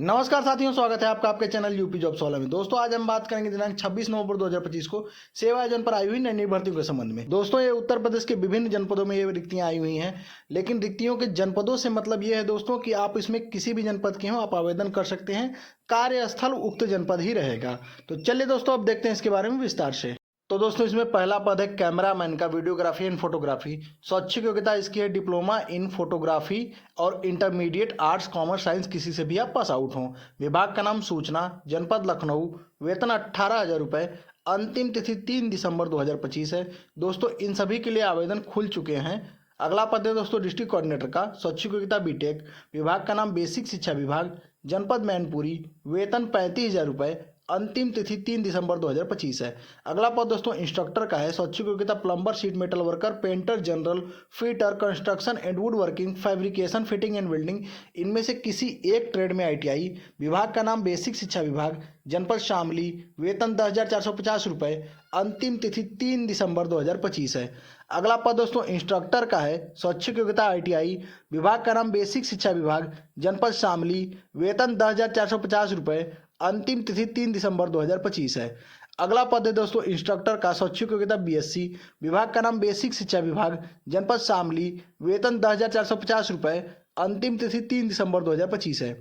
नमस्कार साथियों, स्वागत है आपका आपके चैनल यूपी जॉब्स वाला में। दोस्तों आज हम बात करेंगे दिनांक 26 नवंबर 2025 को सेवा आयोजन पर आई हुई नई भर्तियों के संबंध में। दोस्तों ये उत्तर प्रदेश के विभिन्न जनपदों में ये रिक्तियां आई हुई हैं, लेकिन रिक्तियों के जनपदों से मतलब ये है दोस्तों कि आप इसमें किसी भी जनपद के हो आप आवेदन कर सकते हैं। कार्यस्थल उक्त जनपद ही रहेगा। तो चलिए दोस्तों अब देखते हैं इसके बारे में विस्तार से। तो दोस्तों इसमें पहला पद है कैमरामैन का, वीडियोग्राफी एंड फोटोग्राफी। स्वैच्छिक योग्यता इसकी है डिप्लोमा इन फोटोग्राफी और इंटरमीडिएट आर्ट्स कॉमर्स साइंस किसी से भी आप पास आउट हों। विभाग का नाम सूचना, जनपद लखनऊ, वेतन 18,000 रुपये, अंतिम तिथि 3 दिसंबर 2025 है। दोस्तों इन सभी के लिए आवेदन खुल चुके हैं। अगला पद है दोस्तों डिस्ट्रिक्ट कोऑर्डिनेटर का, स्वैच्छिक योग्यता बीटेक, विभाग का नाम बेसिक शिक्षा विभाग, जनपद मैनपुरी, वेतन 35,000 रुपये, अंतिम तिथि 3 दिसंबर 2025 है। अगला पद दोस्तों इंस्ट्रक्टर का है, स्वैच्छिक योग्यता plumber, sheet metal worker, painter general, fitter, construction and would working, fabrication, fitting and welding, इनमें से किसी एक ट्रेड में आईटीआई। विभाग का नाम बेसिक शिक्षा विभाग, जनपद शामली, वेतन 10,450 रुपये, अंतिम तिथि 3 दिसंबर 2025 है। अगला पद दोस्तों इंस्ट्रक्टर का है, स्वैच्छिक योग्यता आईटीआई, विभाग का नाम बेसिक शिक्षा विभाग, जनपद शामली, वेतन 10,450 रुपये, अंतिम तिथि 3 दिसंबर 2025 है। अगला पद है दोस्तों इंस्ट्रक्टर का, स्वैच्छिक योग्यता बीएससी, विभाग का नाम बेसिक शिक्षा विभाग, जनपद शामली, वेतन 10,450 रुपये, अंतिम तिथि 3 दिसंबर 2025 है।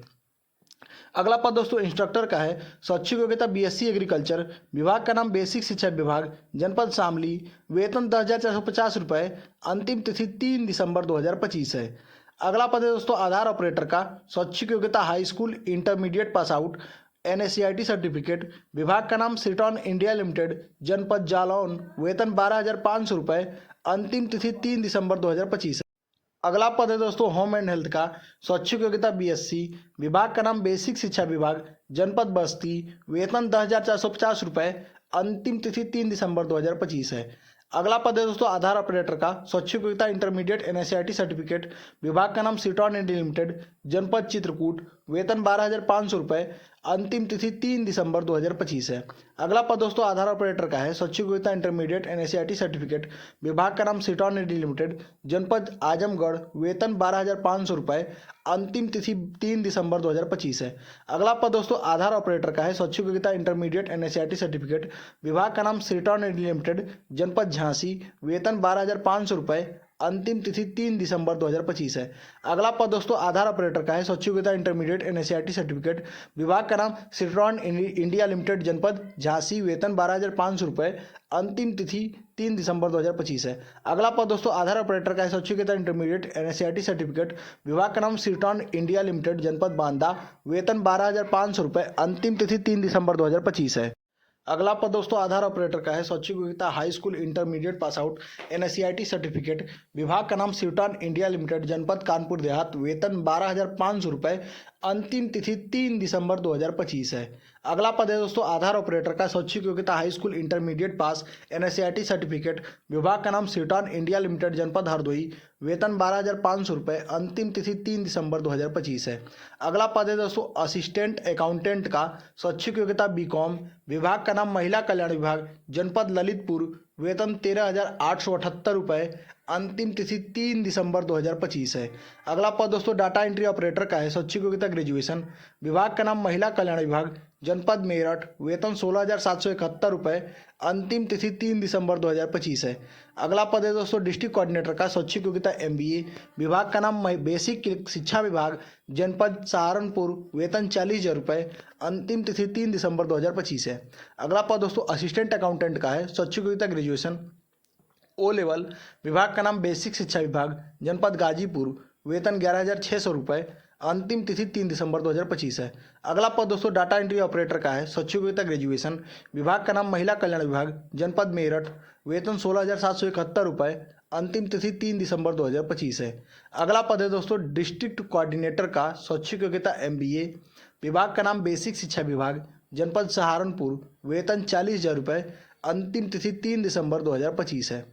अगला पद दोस्तों इंस्ट्रक्टर का है, स्वैच्छिक योग्यता बीएससी एग्रीकल्चर, विभाग का नाम बेसिक शिक्षा विभाग, जनपद शामली, वेतन 10,450 रुपये, अंतिम तिथि 3 दिसंबर 2025 है। अगला पद है दोस्तों आधार ऑपरेटर का, स्वैच्छिक योग्यता high school intermediate pass out, NSCIT certificate, विभाग का नाम सिटॉन इंडिया लिमिटेड, जनपद जालौन, वेतन 12,500 रुपये, अंतिम तिथि 3 दिसंबर 2025 है। अगला पद है दोस्तों होम एंड हेल्थ का, स्वैच्छिक योग्यता बीएससी, विभाग का नाम बेसिक शिक्षा विभाग, जनपद बस्ती, वेतन 10,450 रुपये, अंतिम तिथि 3 दिसंबर 2025 है। अगला पद है दोस्तों आधार ऑपरेटर का, स्वैच्छिक योग्यता इंटरमीडिएट एनएससीआईटी सर्टिफिकेट, विभाग का नाम सिटॉन इंडिया लिमिटेड, जनपद चित्रकूट, वेतन 12,500 रुपये, अंतिम तिथि 3 दिसंबर 2025 है। अगला पद दोस्तों आधार ऑपरेटर का है, स्वैच्छिक योग्यता इंटरमीडिएट एनएससीआईटी सर्टिफिकेट, विभाग का नाम सिटॉन इंडिया लिमिटेड, जनपद आजमगढ़, वेतन 12,500 रुपये, अंतिम तिथि 3 दिसंबर 2025 है। अगला पद दोस्तों आधार ऑपरेटर का है, स्वैच्छिक योग्यता इंटरमीडिएट एनएससीआईटी सर्टिफिकेट, विभाग का नाम सिटॉन इंडिया लिमिटेड, जनपद झांसी, वेतन 12,500 रुपये, अंतिम तिथि 3 दिसंबर 2025 है। अगला पद दोस्तों आधार ऑपरेटर का है, स्वैच्छिक योग्यता इंटरमीडिएट एनएससीआईटी सर्टिफिकेट, विभाग का नाम सिट्रॉन इंडिया लिमिटेड, जनपद झांसी, वेतन 12,500 रुपये, अंतिम तिथि 3 दिसंबर 2025 है। अगला पद दोस्तों आधार ऑपरेटर का है, स्वैच्छिक योग्यता इंटरमीडिएट एनएससीआईटी सर्टिफिकेट, विभाग का नाम सिट्रॉन इंडिया लिमिटेड, जनपद बांदा, वेतन 12,500 रुपये, अंतिम तिथि 3 दिसंबर 2025 है। अगला पद दोस्तों आधार ऑपरेटर का है, स्वैच्छिक योग्यता high school intermediate pass out, NSCIT certificate, विभाग का नाम सिवटॉन इंडिया लिमिटेड, जनपद कानपुर देहात, वेतन 12,500 रुपये, अंतिम तिथि 3 दिसंबर 2025 है। अगला पद है दोस्तों आधार ऑपरेटर का, स्वैच्छिक योग्यता high school intermediate pass, NSCIT certificate, विभाग का नाम सिवटॉन इंडिया लिमिटेड, जनपद हरदोई, वेतन 12,500 रुपये, अंतिम तिथि 3 दिसंबर 2025 है। अगला पद है दोस्तों असिस्टेंट अकाउंटेंट का, स्वैच्छिक योग्यता बीकॉम, विभाग का नाम महिला कल्याण विभाग, जनपद ललितपुर, वेतन 13,878 रुपये, अंतिम तिथि 3 दिसंबर 2025 है। अगला पद दोस्तों डाटा एंट्री ऑपरेटर का है, स्वैच्छिक योग्यता ग्रेजुएशन, विभाग का नाम महिला कल्याण विभाग, जनपद मेरठ, वेतन 16,771 रुपये, अंतिम तिथि 3 दिसंबर 2025 है। अगला पद है दोस्तों डिस्ट्रिक्ट कोऑर्डिनेटर का, स्वैच्छिक योग्यता एमबीए, विभाग का नाम बेसिक शिक्षा विभाग, जनपद सहारनपुर, वेतन 40,000 रुपये, अंतिम तिथि 3 दिसंबर 2025 है। अगला पद दोस्तों असिस्टेंट अकाउंटेंट का है, स्वैच्छिक योग्यता ग्रेजुएशन ओ लेवल, विभाग का नाम बेसिक शिक्षा विभाग, जनपद गाजीपुर, वेतन 11,600 रुपये, अंतिम तिथि 3 दिसंबर 2025 है। अगला पद दोस्तों डाटा एंट्री ऑपरेटर का है, स्वैच्छिक योग्यता ग्रेजुएशन, विभाग का नाम महिला कल्याण विभाग, जनपद मेरठ, वेतन 16,771 रुपये, अंतिम तिथि 3 दिसंबर 2025 है। अगला पद है दोस्तों डिस्ट्रिक्ट कोऑर्डिनेटर का, स्वैच्छिक योग्यता एमबीए, विभाग का नाम बेसिक शिक्षा विभाग, जनपद सहारनपुर, वेतन 40,000 रुपये, अंतिम तिथि 3 दिसंबर 2025 है।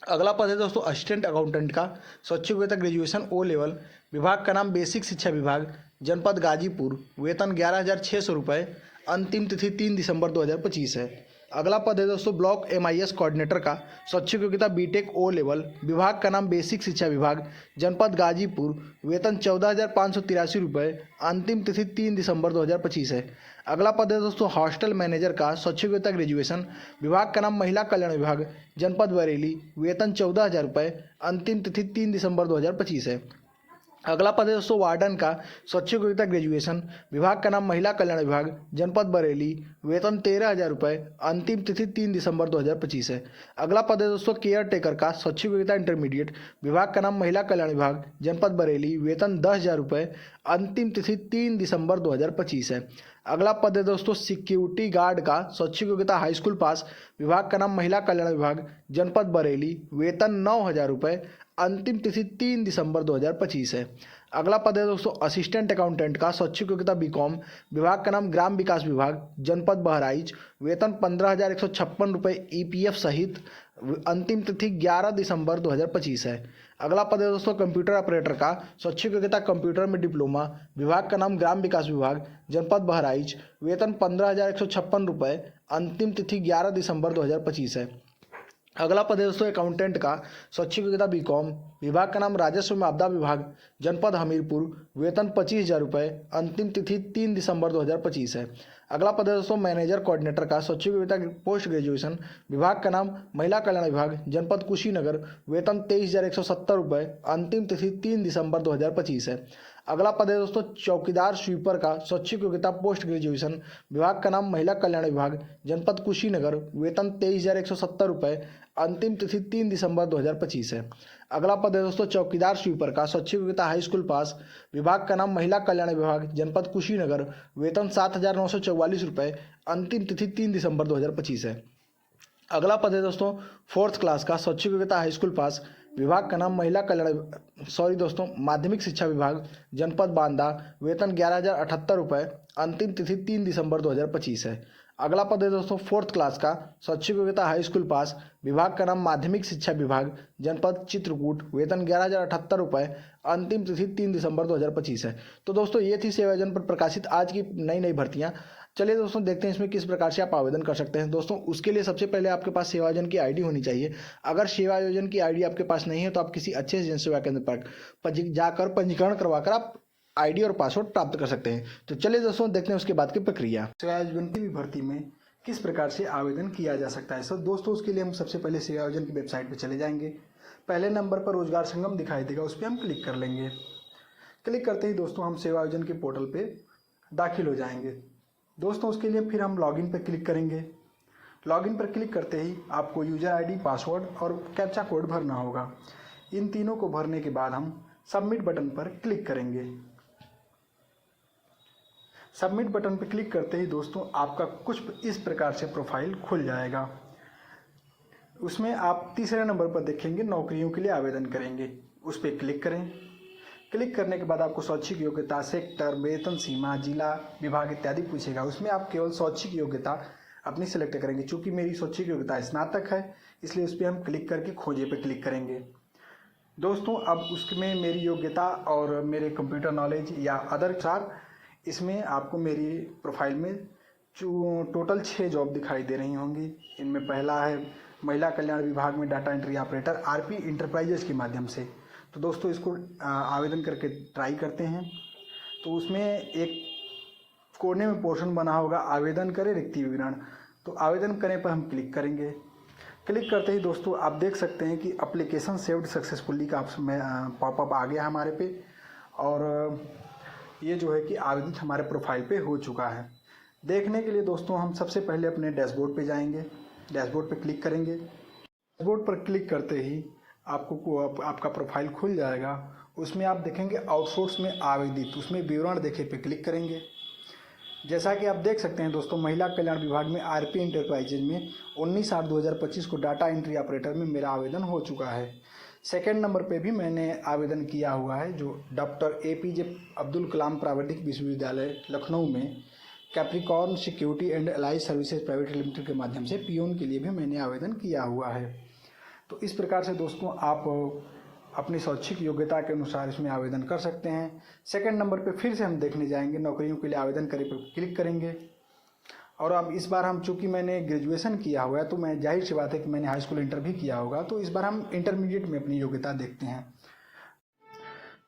अगला पद है दोस्तों असिस्टेंट अकाउंटेंट का, स्वैच्छिक योग्यता ग्रेजुएशन ओ लेवल, विभाग का नाम बेसिक शिक्षा विभाग, जनपद गाजीपुर, वेतन 11,600 रुपये, अंतिम तिथि 3 दिसंबर 2025 है। अगला पद है दोस्तों ब्लॉक MIS कोऑर्डिनेटर का, स्वैच्छिक योग्यता बीटेक O लेवल, विभाग का नाम बेसिक शिक्षा विभाग, जनपद गाजीपुर, वेतन 14,583 रुपये, अंतिम तिथि 3 दिसंबर 2025 है। अगला पद है दोस्तों हॉस्टल मैनेजर का, स्वैच्छिक योग्यता ग्रेजुएशन, विभाग का नाम महिला कल्याण विभाग, जनपद बरेली, वेतन 14,000 रुपये, अंतिम तिथि 3 दिसंबर 2025 है। अगला पद है दोस्तों वार्डन का, स्वैच्छिक योग्यता ग्रेजुएशन, विभाग का नाम महिला कल्याण विभाग, जनपद बरेली, वेतन 13,000 रुपये, अंतिम तिथि 3 दिसंबर 2025 है। अगला पद है दोस्तों केयर टेकर का, स्वैच्छिक योग्यता इंटरमीडिएट, विभाग का नाम महिला कल्याण विभाग, जनपद बरेली, वेतन 10,000 रुपये, अंतिम तिथि 3 दिसंबर 2025 है। अगला पद है दोस्तों सिक्योरिटी गार्ड का, स्वैच्छिक योग्यता हाई स्कूल पास, विभाग का नाम महिला कल्याण विभाग, जनपद बरेली, वेतन 9,000 रुपये, अंतिम तिथि 3 दिसंबर 2025 है। अगला पद है दोस्तों असिस्टेंट अकाउंटेंट का, स्वैच्छिक योग्यता BCom, विभाग का नाम ग्राम विकास विभाग, जनपद बहराइच, वेतन 15,156 रुपये EPF सहित, अंतिम तिथि 11 दिसंबर 2025 है। अगला पद है दोस्तों कंप्यूटर ऑपरेटर का, स्वैच्छिक योग्यता कंप्यूटर में डिप्लोमा, विभाग का नाम ग्राम विकास विभाग, जनपद बहराइच, वेतन 15,156 रुपये, अंतिम तिथि 11 दिसंबर 2025 है। अगला पद है दोस्तों अकाउंटेंट का, स्वैच्छिक योग्यता BCom, विभाग का नाम राजस्व में आपदा विभाग, जनपद हमीरपुर, वेतन 25,000 रुपये, अंतिम तिथि 3 दिसंबर 2025 है। अगला पद है दोस्तों मैनेजर कोऑर्डिनेटर का, स्वैच्छिक योग्यता पोस्ट ग्रेजुएशन, विभाग का नाम महिला कल्याण विभाग, जनपद कुशीनगर, वेतन 23,170 रुपये, अंतिम तिथि 3 दिसंबर 2025 है। अगला पद है दोस्तों चौकीदार स्वीपर का, स्वैच्छिक योग्यता पोस्ट ग्रेजुएशन, विभाग का नाम महिला कल्याण विभाग, जनपद कुशीनगर, वेतन 23,170 रुपये, अंतिम तिथि 3 दिसंबर 2025 है। अगला पद है दोस्तों चौकीदार स्वीपर का, स्वैच्छिक योग्यता हाई स्कूल पास, विभाग का नाम महिला कल्याण विभाग, जनपद कुशीनगर, वेतन 7,944 रुपये, अंतिम तिथि 3 दिसंबर 2025 है। अगला पद है दोस्तों फोर्थ क्लास का, स्वैच्छिक योग्यता हाई स्कूल पास, विभाग का नाम महिला कल्याण माध्यमिक शिक्षा विभाग, जनपद बांदा, वेतन 11,078 रुपये, अंतिम तिथि 3 दिसंबर 2025 है। अगला पद है दोस्तों फोर्थ क्लास का, स्वैच्छिक योग्यता हाई स्कूल पास, विभाग का नाम माध्यमिक शिक्षा विभाग, जनपद चित्रकूट, वेतन 11,078 रुपये, अंतिम तिथि 3 दिसंबर 2025 है। तो दोस्तों ये थी सेवा योजना पर प्रकाशित आज की नई नई भर्तियाँ। चलिए दोस्तों देखते हैं इसमें किस प्रकार से आप आवेदन कर सकते हैं। दोस्तों उसके लिए सबसे पहले आपके पास सेवा योजना की आईडी होनी चाहिए। अगर सेवा योजना की आईडी आपके पास नहीं है तो आप किसी अच्छे जन सेवा केंद्र पर जाकर पंजीकरण करवाकर आप आईडी और पासवर्ड प्राप्त कर सकते हैं। तो चलिए दोस्तों देखते हैं उसके बाद की प्रक्रिया। सेवा योजना की भर्ती में किस प्रकार से आवेदन किया जा सकता है। सो दोस्तों उसके लिए हम सबसे पहले सेवा योजना की वेबसाइट पर चले जाएंगे। पहले नंबर पर रोजगार संगम दिखाई देगा, उस पर हम क्लिक कर लेंगे। क्लिक करते ही दोस्तों हम सेवा योजना के पोर्टल पे दाखिल हो जाएंगे। दोस्तों उसके लिए फिर हम लॉगिन पर क्लिक करेंगे। लॉगिन पर क्लिक करते ही आपको यूजर आईडी, पासवर्ड और कैप्चा कोड भरना होगा। इन तीनों को भरने के बाद हम सबमिट बटन पर क्लिक करेंगे। सबमिट बटन पर क्लिक करते ही दोस्तों आपका कुछ इस प्रकार से प्रोफाइल खुल जाएगा। उसमें आप तीसरे नंबर पर देखेंगे नौकरियों के लिए आवेदन करेंगे, उस पर क्लिक करें। क्लिक करने के बाद आपको स्वैच्छिक योग्यता, सेक्टर, वेतन सीमा, जिला, विभाग इत्यादि पूछेगा। उसमें आप केवल स्वैच्छिक योग्यता अपनी सिलेक्ट करेंगे। चूंकि मेरी स्वैच्छिक योग्यता स्नातक है इसलिए उस पर हम क्लिक करके खोजे पे क्लिक करेंगे। दोस्तों अब उसमें मेरी योग्यता और मेरे कंप्यूटर नॉलेज या अदर चार इसमें आपको मेरी प्रोफाइल में टोटल 6 जॉब दिखाई दे रही होंगी। इनमें पहला है महिला कल्याण विभाग में data entry operator RP enterprises के माध्यम से। तो दोस्तों इसको आवेदन करके ट्राई करते हैं। तो उसमें एक कोने में पोर्शन बना होगा आवेदन करें रिक्ति विवरण, तो आवेदन करने पर हम क्लिक करेंगे। क्लिक करते ही दोस्तों आप देख सकते हैं कि एप्लीकेशन सेव्ड सक्सेसफुली का पॉपअप आ गया हमारे पे, और ये जो है कि आवेदन हमारे प्रोफाइल पे हो चुका है। देखने के लिए दोस्तों हम सबसे पहले अपने डैशबोर्ड पे जाएंगे। डैशबोर्ड पे क्लिक करेंगे। डैशबोर्ड पर क्लिक करते ही आपका प्रोफाइल खुल जाएगा। उसमें आप देखेंगे आउटसोर्स में आवेदित, उसमें विवरण देखे पे क्लिक करेंगे। जैसा कि आप देख सकते हैं दोस्तों महिला कल्याण विभाग में RP इंटरप्राइजेज में 19/8/2025 को डाटा एंट्री ऑपरेटर में मेरा आवेदन हो चुका है। सेकेंड नंबर पे भी मैंने आवेदन किया हुआ है, जो डॉक्टर APJ अब्दुल कलाम प्राविधिक विश्वविद्यालय लखनऊ में Capricorn security and allies services private limited के माध्यम से पियोन के लिए भी मैंने आवेदन किया हुआ है। तो इस प्रकार से दोस्तों आप अपनी स्वैच्छिक योग्यता के अनुसार इसमें आवेदन कर सकते हैं। सेकंड नंबर पे फिर से हम देखने जाएंगे, नौकरियों के लिए आवेदन करें पर क्लिक करेंगे और अब इस बार हम, चूँकि मैंने ग्रेजुएशन किया हुआ है, तो मैं जाहिर सी बात है कि मैंने हाई स्कूल इंटर भी किया होगा, तो इस बार हम इंटरमीडिएट में अपनी योग्यता देखते हैं।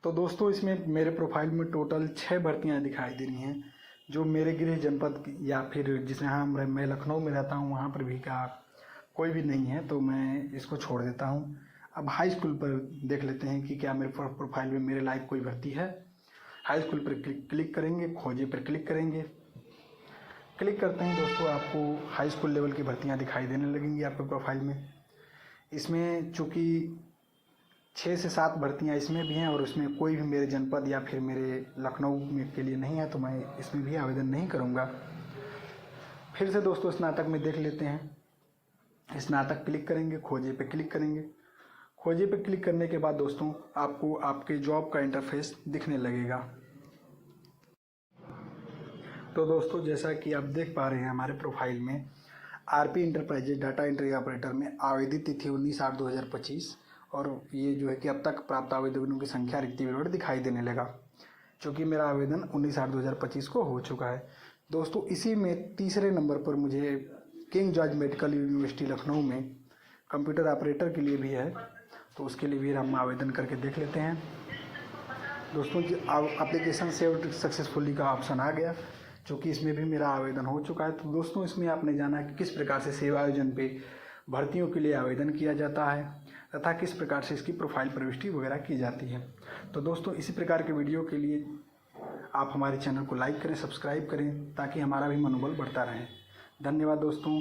तो दोस्तों इसमें मेरे प्रोफाइल में टोटल 6 भर्तियाँ दिखाई दे रही हैं, जो मेरे गृह जनपद या फिर जिसे मैं लखनऊ में रहता हूँ वहाँ पर भी का कोई भी नहीं है, तो मैं इसको छोड़ देता हूँ। अब हाई स्कूल पर देख लेते हैं कि क्या मेरे प्रोफाइल में मेरे लायक कोई भर्ती है। हाई स्कूल पर क्लिक करेंगे, खोजे पर क्लिक करेंगे। क्लिक करते हैं दोस्तों, आपको हाई स्कूल लेवल की भर्तियां दिखाई देने लगेंगी आपके प्रोफाइल में। इसमें चूँकि 6 से 7 भर्तियां इसमें भी हैं और उसमें कोई भी मेरे जनपद या फिर मेरे लखनऊ में के लिए नहीं है, तो मैं इसमें भी आवेदन नहीं करूँगा। फिर से दोस्तों स्नातक में देख लेते हैं। स्नातक क्लिक करेंगे, खोजे पे क्लिक करेंगे। खोजे पे क्लिक करने के बाद दोस्तों आपको आपके जॉब का इंटरफेस दिखने लगेगा। तो दोस्तों जैसा कि आप देख पा रहे हैं हमारे प्रोफाइल में RP enterprises data entry operator में आवेदित तिथि 19/8/2025 और ये जो है कि अब तक प्राप्त आवेदनों की संख्या रिक्ति विवरण दिखाई देने लगा, क्योंकि मेरा आवेदन 19/8/2025 को हो चुका है। दोस्तों इसी में तीसरे नंबर पर मुझे king George medical university Lucknow में कंप्यूटर ऑपरेटर के लिए भी है, तो उसके लिए भी हम आवेदन करके देख लेते हैं। दोस्तों एप्लीकेशन सेव्ड सक्सेसफुली का ऑप्शन आ गया, क्योंकि इसमें भी मेरा आवेदन हो चुका है। तो दोस्तों इसमें आपने जाना कि किस प्रकार से सेवा आयोजन पे भर्तियों के लिए आवेदन किया जाता है तथा किस प्रकार से इसकी प्रोफाइल प्रविष्टि वगैरह की जाती है। तो दोस्तों इसी प्रकार के वीडियो के लिए आप हमारे चैनल को लाइक करें, सब्सक्राइब करें, ताकि हमारा भी मनोबल बढ़ता रहे। धन्यवाद दोस्तों।